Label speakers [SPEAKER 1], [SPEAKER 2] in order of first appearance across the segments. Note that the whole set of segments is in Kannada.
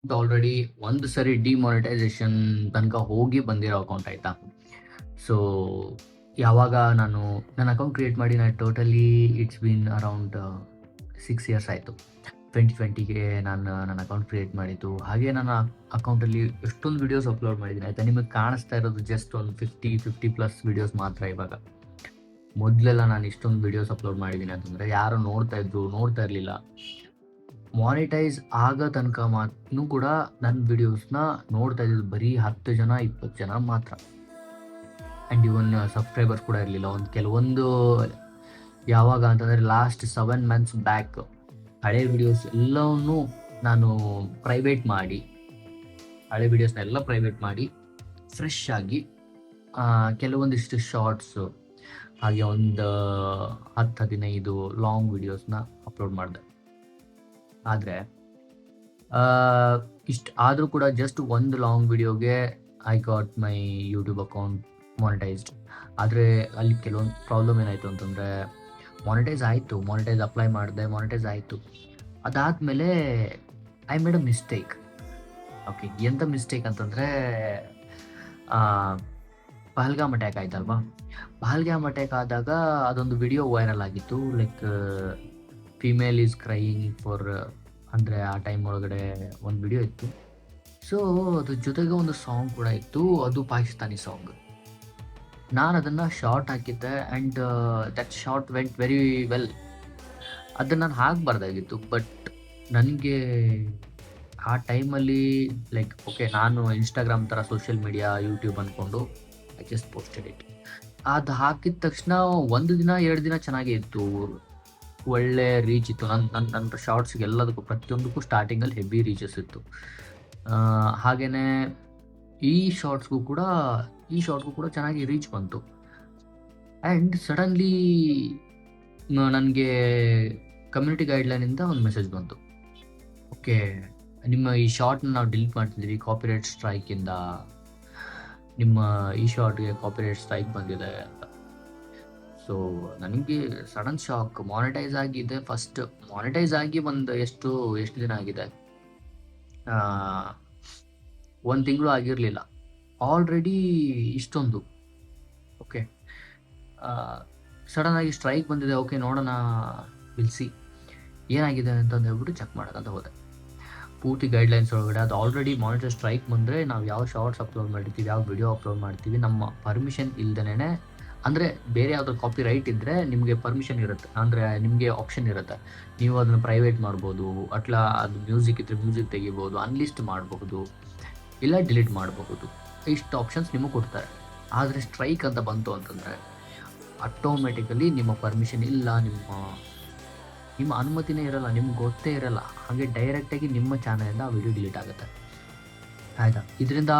[SPEAKER 1] ಆಲ್ರೆಡಿ ಒಂದು ಸರಿ ಡಿಮಾನಿಟೈಸೇಷನ್ ತನಕ ಹೋಗಿ ಬಂದಿರೋ ಅಕೌಂಟ್ ಆಯಿತಾ. ಸೊ ಯಾವಾಗ ನನ್ನ ಅಕೌಂಟ್ ಕ್ರಿಯೇಟ್ ಮಾಡಿ ನಾನು totally it's been around 6 years ಆಯಿತು. 2020ಗೆ ನಾನು ನನ್ನ ಅಕೌಂಟ್ ಕ್ರಿಯೇಟ್ ಮಾಡಿದ್ದು. ಹಾಗೆ ನನ್ನ ಅಕೌಂಟಲ್ಲಿ ಎಷ್ಟೊಂದು ವೀಡಿಯೋಸ್ ಅಪ್ಲೋಡ್ ಮಾಡಿದ್ದೀನಿ ಆಯಿತಾ. ನಿಮಗೆ ಕಾಣಿಸ್ತಾ ಇರೋದು ಜಸ್ಟ್ ಒಂದು 50+ ವೀಡಿಯೋಸ್ ಮಾತ್ರ ಇವಾಗ. ಮೊದಲೆಲ್ಲ ನಾನು ಇಷ್ಟೊಂದು ವೀಡಿಯೋಸ್ ಅಪ್ಲೋಡ್ ಮಾಡಿದ್ದೀನಿ ಅಂತಂದರೆ ಯಾರು ನೋಡ್ತಾ ಇರಲಿಲ್ಲ. ಮಾನಿಟೈಸ್ ಆಗೋ ತನಕ ಕೂಡ ನನ್ನ ವೀಡಿಯೋಸ್ನ ನೋಡ್ತಾ ಇದ್ದಿದ್ದು ಬರೀ 10 ಜನ 20 ಜನ ಮಾತ್ರ. ಆ್ಯಂಡ್ ಇವನ್ ಸಬ್ಸ್ಕ್ರೈಬರ್ಸ್ ಕೂಡ ಇರಲಿಲ್ಲ. ಕೆಲವೊಂದು ಯಾವಾಗ ಅಂತಂದರೆ ಲಾಸ್ಟ್ 7 ಮಂತ್ಸ್ ಬ್ಯಾಕ್ ಹಳೆ ವೀಡಿಯೋಸ್ ಎಲ್ಲವನ್ನೂ ನಾನು ಹಳೆ ವೀಡಿಯೋಸ್ನೆಲ್ಲ ಪ್ರೈವೇಟ್ ಮಾಡಿ ಫ್ರೆಶ್ ಆಗಿ ಕೆಲವೊಂದಿಷ್ಟು ಶಾರ್ಟ್ಸು ಹಾಗೆ ಒಂದು 10-15 ಲಾಂಗ್ ವೀಡಿಯೋಸ್ನ ಅಪ್ಲೋಡ್ ಮಾಡಿದೆ. ಆದರೆ ಇಷ್ಟು ಆದರೂ ಕೂಡ ಜಸ್ಟ್ ಒಂದು ಲಾಂಗ್ ವಿಡಿಯೋಗೆ I got my YouTube account monetized. ಆದರೆ ಅಲ್ಲಿ ಕೆಲವೊಂದು ಪ್ರಾಬ್ಲಮ್ ಏನಾಯಿತು ಅಂತಂದರೆ ಮಾನಿಟೈಸ್ ಅಪ್ಲೈ ಮಾಡಿದೆ, ಮಾನಿಟೈಸ್ ಆಯಿತು. ಅದಾದಮೇಲೆ I made a mistake. Okay, ಎಂಥ ಮಿಸ್ಟೇಕ್ ಅಂತಂದರೆ ಪಹಲ್ಗಾಮ್ ಅಟ್ಯಾಕ್ ಆಯ್ತಲ್ವಾ. ಪಹಲ್ಗಾಮ್ ಅಟ್ಯಾಕ್ ಆದಾಗ ಅದೊಂದು ವಿಡಿಯೋ ವೈರಲ್ ಆಗಿತ್ತು. Like female is crying for ಅಂದರೆ ಆ ಟೈಮ್ ಒಳಗಡೆ ಒಂದು ವಿಡಿಯೋ ಇತ್ತು. ಸೊ ಅದ್ರ ಜೊತೆಗೆ ಒಂದು ಸಾಂಗ್ ಕೂಡ ಇತ್ತು, ಅದು ಪಾಕಿಸ್ತಾನಿ ಸಾಂಗ್. ನಾನು ಅದನ್ನು ಶಾರ್ಟ್ ಹಾಕಿದ್ದೆ and that short vent very well. ಅದನ್ನು ನಾನು ಹಾಕಬಾರ್ದಾಗಿತ್ತು, ಬಟ್ ನನಗೆ ಆ ಟೈಮಲ್ಲಿ ಲೈಕ್ ಓಕೆ, ನಾನು ಇನ್ಸ್ಟಾಗ್ರಾಮ್ ಥರ ಸೋಷಿಯಲ್ ಮೀಡಿಯಾ ಯೂಟ್ಯೂಬ್ ಅಂದ್ಕೊಂಡು ಐ ಜಸ್ಟ್ ಪೋಸ್ಟೆಡ್ ಇಟ್. ಅದು ಹಾಕಿದ ತಕ್ಷಣ 1 ದಿನ 2 ದಿನ ಚೆನ್ನಾಗೇ ಇತ್ತು, ಒಳ್ಳೆ ರೀಚ್ ಇತ್ತು. ನನ್ನ ಶಾರ್ಟ್ಸ್ಗೆ ಎಲ್ಲದಕ್ಕೂ ಪ್ರತಿಯೊಂದಕ್ಕೂ ಸ್ಟಾರ್ಟಿಂಗಲ್ಲಿ ಹೆವಿ ರೀಚಸ್ ಇತ್ತು. ಹಾಗೆಯೇ ಈ ಶಾರ್ಟ್ಸ್ಗೂ ಕೂಡ ಚೆನ್ನಾಗಿ ರೀಚ್ ಬಂತು. ಆ್ಯಂಡ್ ಸಡನ್ಲಿ ನನಗೆ ಕಮ್ಯುನಿಟಿ ಗೈಡ್ಲೈನಿಂದ ಒಂದು ಮೆಸೇಜ್ ಬಂತು. ಓಕೆ, ನಿಮ್ಮ ಈ ಶಾರ್ಟ್ನ ನಾವು ಡಿಲೀಟ್ ಮಾಡ್ತಿದ್ದೀವಿ ಕಾಪಿರೈಟ್ ಸ್ಟ್ರೈಕಿಂದ. ನಿಮ್ಮ ಈ ಶಾರ್ಟ್ಗೆ ಕಾಪಿರೈಟ್ ಸ್ಟ್ರೈಕ್ ಬಂದಿದೆ ಅಂತ. ಸೊ ನನಗೆ ಸಡನ್ ಶಾಕ್. ಮಾನಿಟೈಸ್ ಆಗಿ ಒಂದು ಎಷ್ಟು ದಿನ ಆಗಿದೆ, 1 ತಿಂಗಳು ಆಗಿರಲಿಲ್ಲ, ಆಲ್ರೆಡಿ ಇಷ್ಟೊಂದು. ಓಕೆ, ಸಡನ್ನಾಗಿ ಸ್ಟ್ರೈಕ್ ಬಂದಿದೆ. ಓಕೆ, ನೋಡೋಣ, ಬಿಲ್ಸಿ ಏನಾಗಿದೆ ಅಂತಂದು ಹೇಳ್ಬಿಟ್ಟು ಚೆಕ್ ಮಾಡೋಕ್ಕಂತ ಹೋದೆ. ಪೂರ್ತಿ ಗೈಡ್ಲೈನ್ಸ್ ಒಳಗಡೆ ಅದು ಆಲ್ರೆಡಿ ಮಾನಿಟರ್ ಸ್ಟ್ರೈಕ್ ಬಂದರೆ ನಾವು ಯಾವ ಶಾರ್ಟ್ಸ್ ಅಪ್ಲೋಡ್ ಮಾಡಿರ್ತೀವಿ, ಯಾವ ವಿಡಿಯೋ ಅಪ್ಲೋಡ್ ಮಾಡ್ತೀವಿ, ನಮ್ಮ ಪರ್ಮಿಷನ್ ಇಲ್ದೇ, ಅಂದರೆ ಬೇರೆ ಯಾವುದಾದ್ರು ಕಾಪಿ ರೈಟ್ ಇದ್ದರೆ ನಿಮಗೆ ಪರ್ಮಿಷನ್ ಇರುತ್ತೆ, ಅಂದರೆ ನಿಮಗೆ ಆಪ್ಷನ್ ಇರುತ್ತೆ. ನೀವು ಅದನ್ನು ಪ್ರೈವೇಟ್ ಮಾಡ್ಬೋದು, ಅದು ಮ್ಯೂಸಿಕ್ ಇದ್ದರೆ ಮ್ಯೂಸಿಕ್ ತೆಗಿಬೋದು, ಅನ್ಲಿಸ್ಟ್ ಮಾಡಬಹುದು, ಇಲ್ಲ ಡಿಲೀಟ್ ಮಾಡಬಹುದು. ಇಷ್ಟು ಆಪ್ಷನ್ಸ್ ನಿಮಗೆ ಕೊಡ್ತಾರೆ. ಆದರೆ ಸ್ಟ್ರೈಕ್ ಅಂತ ಬಂತು ಅಂತಂದರೆ ಆಟೋಮೆಟಿಕಲಿ ನಿಮ್ಮ ಪರ್ಮಿಷನ್ ಇಲ್ಲ, ನಿಮ್ಮ ಅನುಮತಿನೇ ಇರಲ್ಲ, ನಿಮ್ಗೆ ಗೊತ್ತೇ ಇರಲ್ಲ, ಹಾಗೆ ಡೈರೆಕ್ಟಾಗಿ ನಿಮ್ಮ ಚಾನಲಿಂದ ಆ ವಿಡಿಯೋ ಡಿಲೀಟ್ ಆಗುತ್ತೆ. ಆಯಿತಾ. ಇದರಿಂದ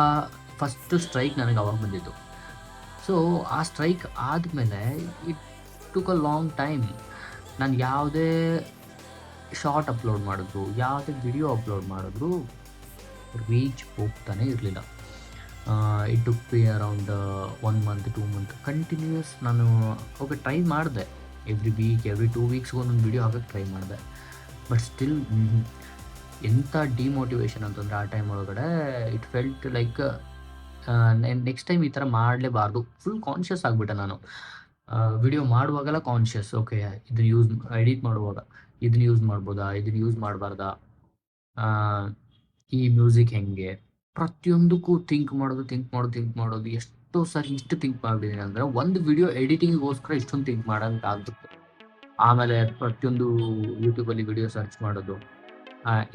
[SPEAKER 1] ಫಸ್ಟು ಸ್ಟ್ರೈಕ್ ನನಗೆ ಅವಾಗ ಬಂದಿತ್ತು. ಸೊ ಆ ಸ್ಟ್ರೈಕ್ ಆದಮೇಲೆ it took a long time. ನಾನು ಯಾವುದೇ ಶಾರ್ಟ್ ಅಪ್ಲೋಡ್ ಮಾಡಿದ್ರು, ಯಾವುದೇ ವಿಡಿಯೋ ಅಪ್ಲೋಡ್ ಮಾಡಿದ್ರು ರೀಚ್ ಹೋಗ್ತಾನೆ ಇರಲಿಲ್ಲ. It took be around 1 month 2 month continuous. ನಾನು ಓಕೆ ಟ್ರೈ ಮಾಡಿದೆ, ಎವ್ರಿ ವೀಕ್ ಎವ್ರಿ 2 ವೀಕ್ಸ್ಗೆ ಒಂದೊಂದು ವಿಡಿಯೋ ಹಾಕೋಕ್ಕೆ ಟ್ರೈ ಮಾಡಿದೆ. ಬಟ್ ಸ್ಟಿಲ್ ಎಂಥ ಡಿಮೋಟಿವೇಶನ್ ಅಂತಂದರೆ ಆ ಟೈಮ್ ಒಳಗಡೆ it felt like next time ಈ ಥರ ಮಾಡಲೇಬಾರ್ದು. ಫುಲ್ ಕಾನ್ಷಿಯಸ್ ಆಗಿಬಿಟ್ಟೆ ನಾನು. ವಿಡಿಯೋ ಮಾಡುವಾಗೆಲ್ಲ ಕಾನ್ಷಿಯಸ್. ಓಕೆ, ಇದನ್ನು ಎಡಿಟ್ ಮಾಡುವಾಗ ಇದನ್ನು ಯೂಸ್ ಮಾಡ್ಬೋದಾ, ಇದನ್ನು ಯೂಸ್ ಮಾಡಬಾರ್ದಾ, ಈ ಮ್ಯೂಸಿಕ್ ಹೆಂಗೆ, ಪ್ರತಿಯೊಂದಕ್ಕೂ ಥಿಂಕ್ ಮಾಡೋದು. ಎಷ್ಟೋ ಸಾರಿ ಇಷ್ಟು ಥಿಂಕ್ ಮಾಡಿದ್ದೀನಿ ಅಂದರೆ ಒಂದು ವಿಡಿಯೋ ಎಡಿಟಿಂಗಿಗೋಸ್ಕರ ಇಷ್ಟೊಂದು ಥಿಂಕ್ ಮಾಡೋಂಗೆ ಆಗ್ಬಿಟ್ಟು. ಆಮೇಲೆ ಪ್ರತಿಯೊಂದು ಯೂಟ್ಯೂಬಲ್ಲಿ ವಿಡಿಯೋ ಸರ್ಚ್ ಮಾಡೋದು,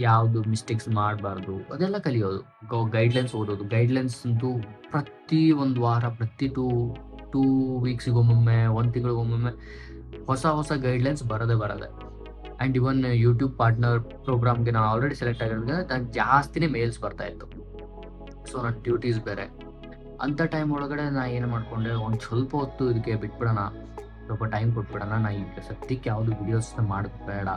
[SPEAKER 1] ಯಾವುದು ಮಿಸ್ಟೇಕ್ಸ್ ಮಾಡಬಾರ್ದು ಅದೆಲ್ಲ ಕಲಿಯೋದು, ಗೈಡ್ಲೈನ್ಸ್ ಓದೋದು. ಗೈಡ್ಲೈನ್ಸ್ ಅಂತೂ ಪ್ರತಿ ಒಂದು ವಾರ, ಪ್ರತಿ ಟೂ ವೀಕ್ಸಿಗೊಮ್ಮೊಮ್ಮೆ, 1 ತಿಂಗಳಿಗೊಮ್ಮೊಮ್ಮೆ ಹೊಸ ಗೈಡ್ಲೈನ್ಸ್ ಬರೋದೇ. ಆ್ಯಂಡ್ ಇವನ್ ಯೂಟ್ಯೂಬ್ ಪಾರ್ಟ್ನರ್ ಪ್ರೋಗ್ರಾಮ್ಗೆ ನಾನು ಆಲ್ರೆಡಿ ಸೆಲೆಕ್ಟ್ ಆಗಿರೋದ್ರಿಂದ ನನಗೆ ಜಾಸ್ತಿನೇ ಮೇಲ್ಸ್ ಬರ್ತಾಯಿತ್ತು. ಸೊ ನನ್ನ ಡ್ಯೂಟೀಸ್ ಬೇರೆ. ಅಂಥ ಟೈಮ್ ಒಳಗಡೆ ನಾನು ಏನು ಮಾಡಿಕೊಂಡೆ, ಒಂದು ಸ್ವಲ್ಪ ಹೊತ್ತು ಇದಕ್ಕೆ ಬಿಟ್ಬಿಡೋಣ, ಸ್ವಲ್ಪ ಟೈಮ್ ಕೊಟ್ಬಿಡೋಣ, ನಾನು ಈಗ ಸದ್ಯಕ್ಕೆ ಯಾವುದು ವಿಡಿಯೋಸ್ನ ಮಾಡೋದು ಬೇಡ.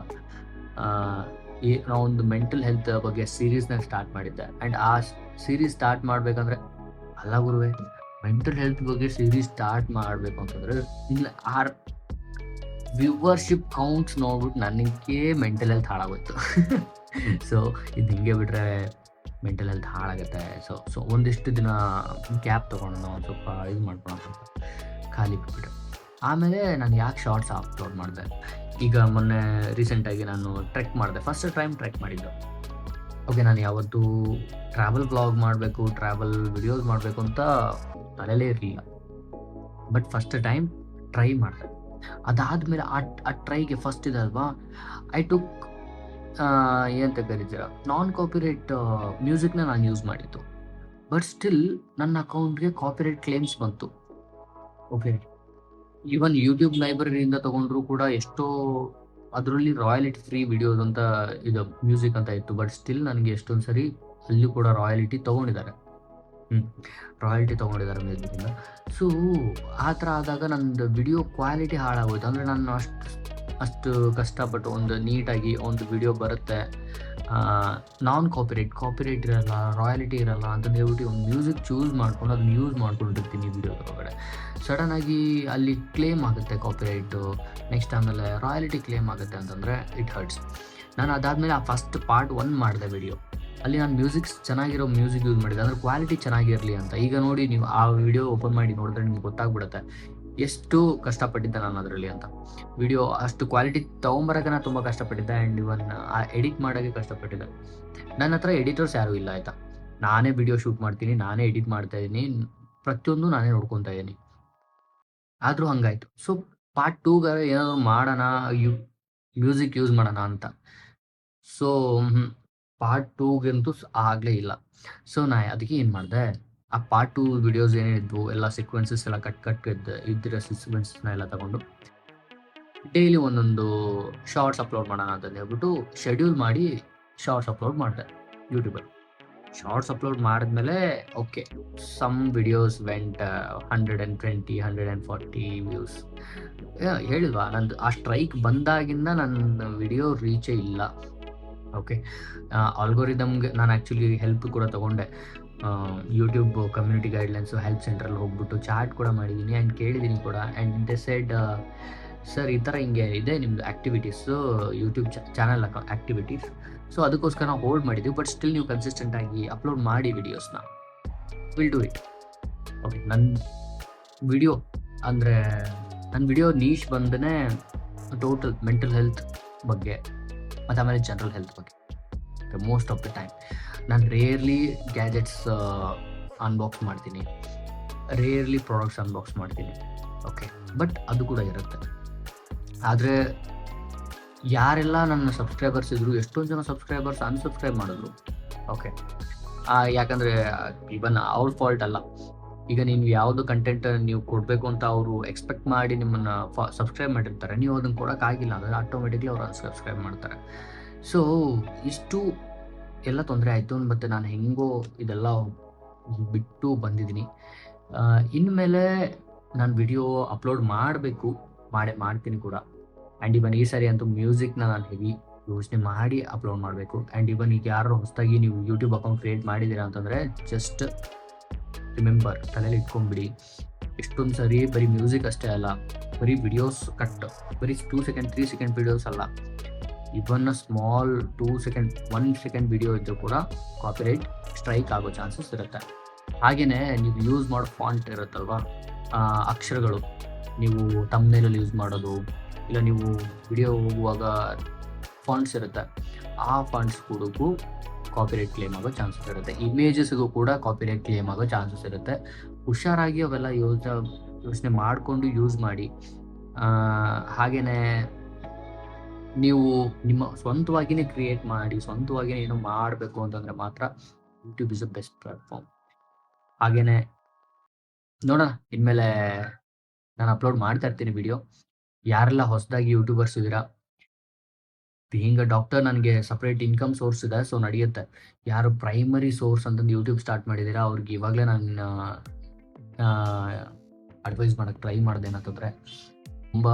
[SPEAKER 1] ನಾವೊಂದು ಮೆಂಟಲ್ ಹೆಲ್ತ್ ಬಗ್ಗೆ ಸೀರೀಸ್ನ ಸ್ಟಾರ್ಟ್ ಮಾಡಿದ್ದೆ. ಆ್ಯಂಡ್ ಆ ಸೀರೀಸ್ ಸ್ಟಾರ್ಟ್ ಮಾಡಬೇಕಂದ್ರೆ ಅಲ್ಲ ಗುರುವೆ, ಮೆಂಟಲ್ ಹೆಲ್ತ್ ಬಗ್ಗೆ ಸೀರೀಸ್ ಸ್ಟಾರ್ಟ್ ಮಾಡಬೇಕು ಅಂತಂದರೆ ಇಲ್ಲ ವ್ಯೂವರ್ಶಿಪ್ ಕೌಂಟ್ಸ್ ನೋಡ್ಬಿಟ್ಟು ನನಗೆ ಮೆಂಟಲ್ ಹೆಲ್ತ್ ಹಾಳಾಗೋಯ್ತು. ಸೊ ಇದು ಹಿಂಗೆ ಬಿಟ್ಟರೆ ಮೆಂಟಲ್ ಹೆಲ್ತ್ ಹಾಳಾಗುತ್ತೆ. ಸೊ ಒಂದಿಷ್ಟು ದಿನ ಗ್ಯಾಪ್ ತೊಗೊಂಡು ಒಂದು ಸ್ವಲ್ಪ ಇದು ಮಾಡ್ಕೊಳೋಣ ಅಂತ ಖಾಲಿ ಬಿಟ್ಬಿಟ್ಟೆ. ಆಮೇಲೆ ನಾನು ಯಾಕೆ ಶಾರ್ಟ್ಸ್ ಅಪ್ಲೋಡ್ ಮಾಡಿದೆ, ಈಗ ಮೊನ್ನೆ ರೀಸೆಂಟಾಗಿ ನಾನು ಟ್ರೆಕ್ ಮಾಡಿದೆ. ಫಸ್ಟ್ ಟೈಮ್ ಟ್ರೆಕ್ ಮಾಡಿದ್ದು. ಓಕೆ, ನಾನು ಯಾವತ್ತೂ ಟ್ರಾವೆಲ್ ವ್ಲಾಗ್ ಮಾಡಬೇಕು, ಟ್ರಾವೆಲ್ ವಿಡಿಯೋಸ್ ಮಾಡಬೇಕು ಅಂತ ತಲೆಯಲ್ಲೇ ಇರಲಿಲ್ಲ. ಬಟ್ ಫಸ್ಟ್ ಟೈಮ್ ಟ್ರೈ ಮಾಡಿದೆ. ಅದಾದಮೇಲೆ ಆ ಟ್ರೈಗೆ ಫಸ್ಟ್ ಇದಲ್ವಾ, ಐ ಟುಕ್ ಏನಂತ ಕರೀತೀರ, ನಾನ್ ಕಾಪಿರೈಟ್ ಮ್ಯೂಸಿಕ್ನ ನಾನು ಯೂಸ್ ಮಾಡಿದ್ದು. ಬಟ್ ಸ್ಟಿಲ್ ನನ್ನ ಅಕೌಂಟ್ಗೆ ಕಾಪಿರೈಟ್ ಕ್ಲೇಮ್ಸ್ ಬಂತು. ಓಕೆ, ಈವನ್ ಯೂಟ್ಯೂಬ್ ಲೈಬ್ರರಿಯಿಂದ ತೊಗೊಂಡ್ರು ಕೂಡ ಎಷ್ಟೋ ಅದರಲ್ಲಿ ರಾಯಲ್ಟಿ ಫ್ರೀ ವಿಡಿಯೋಸ್ ಅಂತ ಇದು ಮ್ಯೂಸಿಕ್ ಅಂತ ಇತ್ತು. ಬಟ್ ಸ್ಟಿಲ್ ನನಗೆ ಎಷ್ಟೊಂದು ಸರಿ ಅಲ್ಲಿ ಕೂಡ ರಾಯಲ್ಟಿ ತೊಗೊಂಡಿದ್ದಾರೆ. ರಾಯಲ್ಟಿ ತೊಗೊಂಡಿದ್ದಾರೆ ಮ್ಯೂಸಿಕ್ಕಿಂದ. ಸೊ ಆ ಥರ ಆದಾಗ ನಂದು ವಿಡಿಯೋ ಕ್ವಾಲಿಟಿ ಹಾಳಾಗೋಯ್ತು. ಅಂದರೆ ನಾನು ಅಷ್ಟು ಕಷ್ಟಪಟ್ಟು ಒಂದು ನೀಟಾಗಿ ಒಂದು ವಿಡಿಯೋ ಬರುತ್ತೆ, ನಾನ್ ಕಾಪಿರೈಟ್ ಇರಲ್ಲ, ರಾಯಲ್ಟಿ ಇರಲ್ಲ ಅಂತಂದು ಹೇಳ್ಬಿಟ್ಟು ಒಂದು ಮ್ಯೂಸಿಕ್ ಚೂಸ್ ಮಾಡ್ಕೊಂಡು ಅದನ್ನ ಯೂಸ್ ಮಾಡ್ಕೊಂಡಿರ್ತೀನಿ ವಿಡಿಯೋದೊಳಗಡೆ. ಸಡನ್ನಾಗಿ ಅಲ್ಲಿ ಕ್ಲೇಮ್ ಆಗುತ್ತೆ ಕಾಪಿರೈಟು, ನೆಕ್ಸ್ಟ್ ಆಮೇಲೆ ರಾಯಲ್ಟಿ ಕ್ಲೇಮ್ ಆಗುತ್ತೆ ಅಂತಂದರೆ ಇಟ್ ಹರ್ಟ್ಸ್. ನಾನು ಅದಾದಮೇಲೆ ಆ ಫಸ್ಟ್ ಪಾರ್ಟ್ 1 ಮಾಡಿದೆ ವಿಡಿಯೋ. ಅಲ್ಲಿ ನಾನು ಚೆನ್ನಾಗಿರೋ ಮ್ಯೂಸಿಕ್ ಯೂಸ್ ಮಾಡಿದೆ, ಅಂದರೆ ಕ್ವಾಲಿಟಿ ಚೆನ್ನಾಗಿರಲಿ ಅಂತ. ಈಗ ನೋಡಿ, ನೀವು ಆ ವಿಡಿಯೋ ಓಪನ್ ಮಾಡಿ ನೋಡಿದ್ರೆ ನಿಮ್ಗೆ ಗೊತ್ತಾಗ್ಬಿಡುತ್ತೆ ಎಷ್ಟು ಕಷ್ಟಪಟ್ಟಿದ್ದೆ ನಾನು ಅದರಲ್ಲಿ ಅಂತ. ವಿಡಿಯೋ ಅಷ್ಟು ಕ್ವಾಲಿಟಿ ತೊಗೊಂಬರೋಕೆ ನಾನು ತುಂಬ ಕಷ್ಟಪಟ್ಟಿದ್ದೆ. ಆ್ಯಂಡ್ ಇವನ್ ಆ ಎಡಿಟ್ ಮಾಡೋಕ್ಕೆ ಕಷ್ಟಪಟ್ಟಿದ್ದೆ. ನನ್ನ ಹತ್ರ ಎಡಿಟರ್ಸ್ ಯಾರೂ ಇಲ್ಲ, ಆಯಿತಾ. ನಾನೇ ವಿಡಿಯೋ ಶೂಟ್ ಮಾಡ್ತೀನಿ, ನಾನೇ ಎಡಿಟ್ ಮಾಡ್ತಾಯಿದ್ದೀನಿ, ಪ್ರತಿಯೊಂದು ನಾನೇ ನೋಡ್ಕೊತಾ ಇದ್ದೀನಿ. ಆದರೂ ಹಂಗಾಯಿತು. ಸೊ ಪಾರ್ಟ್ 2ಗೆ ಏನಾದರೂ ಮಾಡೋಣ, ಮ್ಯೂಸಿಕ್ ಯೂಸ್ ಮಾಡೋಣ ಅಂತ. ಸೊ ಪಾರ್ಟ್ 2ಗಂತೂ ಆಗಲೇ ಇಲ್ಲ. ಸೊ ಅದಕ್ಕೆ ಏನು ಮಾಡಿದೆ, ಆ ಪಾರ್ಟ್ 2 ವಿಡಿಯೋಸ್ ಏನೇನಿದ್ವು ಎಲ್ಲ ಸೀಕ್ವೆನ್ಸಸ್ ಎಲ್ಲ ಕಟ್ ಇದ್ದಿರೋ ಸೀಕ್ವೆನ್ಸಸ್ನ ಎಲ್ಲ ತಗೊಂಡು ಡೈಲಿ ಒಂದೊಂದು ಶಾರ್ಟ್ಸ್ ಅಪ್ಲೋಡ್ ಮಾಡೋಣ ಅಂತಂದು ಹೇಳ್ಬಿಟ್ಟು ಶೆಡ್ಯೂಲ್ ಮಾಡಿ ಶಾರ್ಟ್ಸ್ ಅಪ್ಲೋಡ್ ಮಾಡಿದೆ ಯೂಟ್ಯೂಬಲ್ಲಿ. ಶಾರ್ಟ್ಸ್ ಅಪ್ಲೋಡ್ ಮಾಡಿದ್ಮೇಲೆ okay, some videos went 120, 140 views. ಹೇಳಿಲ್ವಾ, ನಂದು ಆ ಸ್ಟ್ರೈಕ್ ಬಂದಾಗಿಂದ ನನ್ನ ವಿಡಿಯೋ ರೀಚೇ ಇಲ್ಲ. ಓಕೆ, ಆಲ್ಗೋರಿದಮ್ಗೆ ನಾನು ಆ್ಯಕ್ಚುಲಿ ಹೆಲ್ಪ್ ಕೂಡ ತೊಗೊಂಡೆ. ಯೂಟ್ಯೂಬ್ ಕಮ್ಯುನಿಟಿ ಗೈಡ್ಲೈನ್ಸು ಹೆಲ್ಪ್ ಸೆಂಟ್ರಲ್ಲಿ ಹೋಗ್ಬಿಟ್ಟು ಚಾಟ್ ಕೂಡ ಮಾಡಿದ್ದೀನಿ ಆ್ಯಂಡ್ ಕೇಳಿದ್ದೀನಿ ಕೂಡ. ಆ್ಯಂಡ್ ದೇ ಸೆಡ್, ಸರ್ ಈ ಥರ ಹಿಂಗೆ ಇದೆ ನಿಮ್ಮದು activities, YouTube channel activities. So ಅದಕ್ಕೋಸ್ಕರ ನಾವು ಹೋಲ್ಡ್ ಮಾಡಿದ್ದೀವಿ. ಬಟ್ ಸ್ಟಿಲ್ ನೀವು ಕನ್ಸಿಸ್ಟೆಂಟಾಗಿ ಅಪ್ಲೋಡ್ ಮಾಡಿ ವಿಡಿಯೋಸ್ನ, ವಿಲ್ ಡೂ ಇಟ್. ಓಕೆ, ನನ್ನ ವಿಡಿಯೋ ನೀಶ್ ಬಂದೇ ಟೋಟಲ್ ಮೆಂಟಲ್ ಹೆಲ್ತ್ ಬಗ್ಗೆ ಮತ್ತು ಆಮೇಲೆ ಜನರಲ್ ಹೆಲ್ತ್ ಬಗ್ಗೆ. ಮೋಸ್ಟ್ ಆಫ್ ದ ಟೈಮ್ ನಾನು ರೇರ್ಲಿ ಗ್ಯಾಜೆಟ್ಸ್ ಅನ್ಬಾಕ್ಸ್ ಮಾಡ್ತೀನಿ, ರೇರ್ಲಿ ಪ್ರಾಡಕ್ಟ್ಸ್ ಅನ್ಬಾಕ್ಸ್ ಮಾಡ್ತೀನಿ. ಓಕೆ, ಬಟ್ ಅದು ಕೂಡ ಇರುತ್ತೆ. ಆದರೆ ಯಾರೆಲ್ಲ ನನ್ನ ಸಬ್ಸ್ಕ್ರೈಬರ್ಸ್ ಇದ್ದರು, ಎಷ್ಟೊಂದು ಜನ ಸಬ್ಸ್ಕ್ರೈಬರ್ಸ್ ಅನ್ಸಬ್ಸ್ಕ್ರೈಬ್ ಮಾಡಿದ್ರು. ಓಕೆ, ಯಾಕಂದರೆ ಇವನ್ ಅವ್ರ ಫಾಲ್ಟ್ ಅಲ್ಲ. ಈಗ ನೀವು ಯಾವುದು ಕಂಟೆಂಟ್ ನೀವು ಕೊಡಬೇಕು ಅಂತ ಅವರು ಎಕ್ಸ್ಪೆಕ್ಟ್ ಮಾಡಿ ನಿಮ್ಮನ್ನು ಸಬ್ಸ್ಕ್ರೈಬ್ ಮಾಡಿರ್ತಾರೆ, ನೀವು ಅದನ್ನು ಕೊಡೋಕ್ಕಾಗಿಲ್ಲ ಅಂದರೆ ಆಟೋಮೆಟಿಕ್ಲಿ ಅವರು ಅನ್ಸಬ್ಸ್ಕ್ರೈಬ್ ಮಾಡ್ತಾರೆ. ಸೊ ಇಷ್ಟು ಎಲ್ಲ ತೊಂದರೆ ಆಯಿತು. ಮತ್ತು ನಾನು ಹೆಂಗೋ ಇದೆಲ್ಲ ಬಿಟ್ಟು ಬಂದಿದ್ದೀನಿ. ಇನ್ಮೇಲೆ ನಾನು ವಿಡಿಯೋ ಅಪ್ಲೋಡ್ ಮಾಡಬೇಕು, ಮಾಡ್ತೀನಿ ಕೂಡ. ಆ್ಯಂಡ್ ಇವನ್ ಈ ಸಾರಿ ಅಂತೂ ಮ್ಯೂಸಿಕ್ನ ನಾನು ಹೆವಿ ಯೋಚನೆ ಮಾಡಿ ಅಪ್ಲೋಡ್ ಮಾಡಬೇಕು. ಆ್ಯಂಡ್ ಇವನ್ ಈಗ ಯಾರು ಹೊಸದಾಗಿ ನೀವು ಯೂಟ್ಯೂಬ್ ಅಕೌಂಟ್ ಕ್ರಿಯೇಟ್ ಮಾಡಿದ್ದೀರಾ ಅಂತಂದರೆ ಜಸ್ಟ್ ರಿಮೆಂಬರ್, ತಲೆಯಲ್ಲಿ ಇಟ್ಕೊಂಡ್ಬಿಡಿ, ಎಷ್ಟೊಂದು ಸರಿ ಬರೀ ಮ್ಯೂಸಿಕ್ ಅಷ್ಟೇ ಅಲ್ಲ, ಬರೀ ವಿಡಿಯೋಸ್ ಬರೀ 2 ಸೆಕೆಂಡ್ 3 ಸೆಕೆಂಡ್ ವಿಡಿಯೋಸ್ ಅಲ್ಲ, ಇವನ್ ಸ್ಮಾಲ್ 2 ಸೆಕೆಂಡ್ 1 ಸೆಕೆಂಡ್ ವಿಡಿಯೋ ಇದ್ದರೂ ಕೂಡ ಕಾಪಿರೈಟ್ ಸ್ಟ್ರೈಕ್ ಆಗೋ ಚಾನ್ಸಸ್ ಇರುತ್ತೆ. ಹಾಗೆಯೇ ನೀವು ಯೂಸ್ ಮಾಡೋ ಫಾಂಟ್ ಇರುತ್ತಲ್ವ, ಅಕ್ಷರಗಳು, ನೀವು ಥಂಬ್ನೇಲಲ್ಲಿ ಯೂಸ್ ಮಾಡೋದು, ಇಲ್ಲ ನೀವು ವಿಡಿಯೋ ಹೋಗುವಾಗ ಫಾಂಟ್ಸ್ ಇರುತ್ತೆ, ಆ ಫಾಂಟ್ಸ್ ಕೂಡ ಕಾಪಿರೈಟ್ ಕ್ಲೇಮ್ ಆಗೋ ಚಾನ್ಸಸ್ ಇರುತ್ತೆ. ಇಮೇಜಸ್ಗೂ ಕೂಡ ಕಾಪಿರೈಟ್ ಕ್ಲೇಮ್ ಆಗೋ ಚಾನ್ಸಸ್ ಇರುತ್ತೆ. ಹುಷಾರಾಗಿ ಅವೆಲ್ಲ ಯೋಚನೆ ಮಾಡಿಕೊಂಡು ಯೂಸ್ ಮಾಡಿ. ಹಾಗೆಯೇ ನೀವು ನಿಮ್ಮ ಸ್ವಂತವಾಗಿಯೇ ಕ್ರಿಯೇಟ್ ಮಾಡಿ, ಸ್ವಂತವಾಗಿಯೇ ಏನೋ ಮಾಡಬೇಕು ಅಂತಂದರೆ ಮಾತ್ರ YouTube is a best platform. ಹಾಗೆಯೇ ನೋಡೋಣ, ಇನ್ಮೇಲೆ ನಾನು ಅಪ್ಲೋಡ್ ಮಾಡ್ತಾ ಇರ್ತೀನಿ ವಿಡಿಯೋ. ಯಾರೆಲ್ಲ ಹೊಸದಾಗಿ ಯೂಟ್ಯೂಬರ್ಸ್ ಇದ್ದೀರಾ, ಬೀಯಿಂಗ್ ಅ ಡಾಕ್ಟರ್ ನನಗೆ ಸಪ್ರೇಟ್ ಇನ್ಕಮ್ ಸೋರ್ಸ್ ಇದೆ, ಸೊ ನಡೆಯುತ್ತೆ. ಯಾರು ಪ್ರೈಮರಿ ಸೋರ್ಸ್ ಅಂತಂದು ಯೂಟ್ಯೂಬ್ ಸ್ಟಾರ್ಟ್ ಮಾಡಿದ್ದೀರಾ ಅವ್ರಿಗೆ ಇವಾಗಲೇ ನಾನು ಅಡ್ವೈಸ್ ಮಾಡೋಕ್ಕೆ ಟ್ರೈ ಮಾಡಿದೆ. ಏನಂತಂದರೆ ತುಂಬ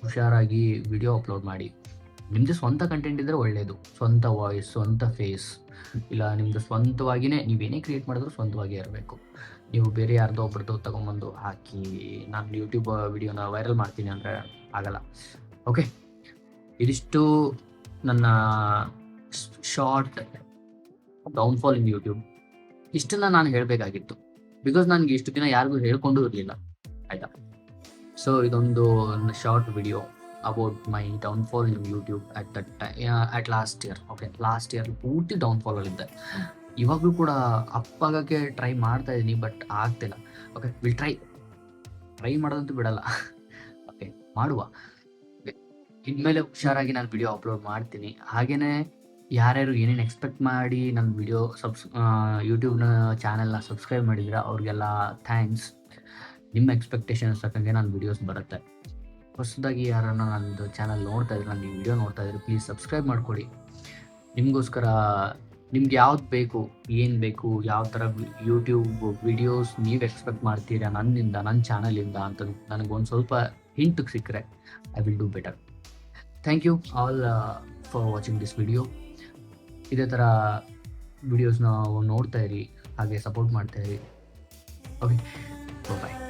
[SPEAKER 1] ಹುಷಾರಾಗಿ ವಿಡಿಯೋ ಅಪ್ಲೋಡ್ ಮಾಡಿ. ನಿಮ್ಮದು ಸ್ವಂತ ಕಂಟೆಂಟ್ ಇದ್ದರೆ ಒಳ್ಳೆಯದು, ಸ್ವಂತ ವಾಯ್ಸ್, ಸ್ವಂತ ಫೇಸ್, ಇಲ್ಲ ನಿಮ್ಮದು ಸ್ವಂತವಾಗಿಯೇ ನೀವೇನೇ ಕ್ರಿಯೇಟ್ ಮಾಡಿದ್ರು ಸ್ವಂತವಾಗಿಯೇ ಇರಬೇಕು. ನೀವು ಬೇರೆ ಯಾರ್ದೋ ಒಬ್ರದ್ದು ತೊಗೊಂಬಂದು ಹಾಕಿ ನಾನು ಯೂಟ್ಯೂಬ್ ವಿಡಿಯೋನ ವೈರಲ್ ಮಾಡ್ತೀನಿ ಅಂದರೆ ಆಗಲ್ಲ. ಓಕೆ, ಇದಿಷ್ಟು ನನ್ನ ಶಾರ್ಟ್ ಡೌನ್ಫಾಲ್ ಇನ್ ಯೂಟ್ಯೂಬ್. ಇಷ್ಟನ್ನ ನಾನು ಹೇಳಬೇಕಾಗಿತ್ತು, ಬಿಕಾಸ್ ನನಗೆ ಇಷ್ಟು ದಿನ ಯಾರಿಗೂ ಹೇಳ್ಕೊಂಡು ಇರಲಿಲ್ಲ, ಆಯಿತಾ. ಸೊ ಇದೊಂದು short video about my downfall in YouTube at last year. Okay, last year ಪೂರ್ತಿ ಡೌನ್ಫಾಲಲ್ಲಿದ್ದೆ. ಇವಾಗಲೂ ಕೂಡ ಅಪ್ಪಾಗಕ್ಕೆ ಟ್ರೈ ಮಾಡ್ತಾ ಇದ್ದೀನಿ, ಬಟ್ ಆಗ್ತಿಲ್ಲ. ಓಕೆ, ವಿಲ್ ಟ್ರೈ ಮಾಡೋದಂತೂ ಬಿಡಲ್ಲ. ಓಕೆ, ಮಾಡುವ. ಇನ್ಮೇಲೆ ಹುಷಾರಾಗಿ ನಾನು ವಿಡಿಯೋ ಅಪ್ಲೋಡ್ ಮಾಡ್ತೀನಿ. ಹಾಗೆಯೇ ಯಾರ್ಯಾರು ಏನೇನು ಎಕ್ಸ್ಪೆಕ್ಟ್ ಮಾಡಿ ನನ್ನ ವಿಡಿಯೋ ಯೂಟ್ಯೂಬ್ನ ಚಾನೆಲ್ನ ಸಬ್ಸ್ಕ್ರೈಬ್ ಮಾಡಿದ್ರೆ ಅವ್ರಿಗೆಲ್ಲ ಥ್ಯಾಂಕ್ಸ್. ನಿಮ್ಮ ಎಕ್ಸ್ಪೆಕ್ಟೇಷನ್ಸ್ ತಕ್ಕಂಗೆ ನನ್ನ ವಿಡಿಯೋಸ್ ಬರುತ್ತೆ. ಹೊಸದಾಗಿ ಯಾರನ್ನ ನನ್ನದು ಚಾನಲ್ ನೋಡ್ತಾ ಇದ್ರೆ, ನನ್ನ ಈ ವಿಡಿಯೋ ನೋಡ್ತಾ ಇದ್ರೆ, ಪ್ಲೀಸ್ ಸಬ್ಸ್ಕ್ರೈಬ್ ಮಾಡ್ಕೊಳ್ಳಿ. ನಿಮಗೋಸ್ಕರ ನಿಮ್ಗೆ ಯಾವ್ದು ಬೇಕು, ಏನು ಬೇಕು, ಯಾವ ಥರ ಯೂಟ್ಯೂಬ್ ವಿಡಿಯೋಸ್ ನೀವು ಎಕ್ಸ್ಪೆಕ್ಟ್ ಮಾಡ್ತೀರಾ ನನ್ನಿಂದ, ನನ್ನ ಚಾನಲಿಂದ ಅಂತ ನನಗೊಂದು ಸ್ವಲ್ಪ ಹಿಂಟ್ ಸಿಕ್ಕರೆ I will do better. Thank you all for watching this video. ಇದೇ ಥರ ವಿಡಿಯೋಸ್ನ ನೋಡ್ತಾ ಇರಿ, ಹಾಗೆ ಸಪೋರ್ಟ್ ಮಾಡ್ತಾ ಇರಿ. ಓಕೆ, ಬಾಯ್.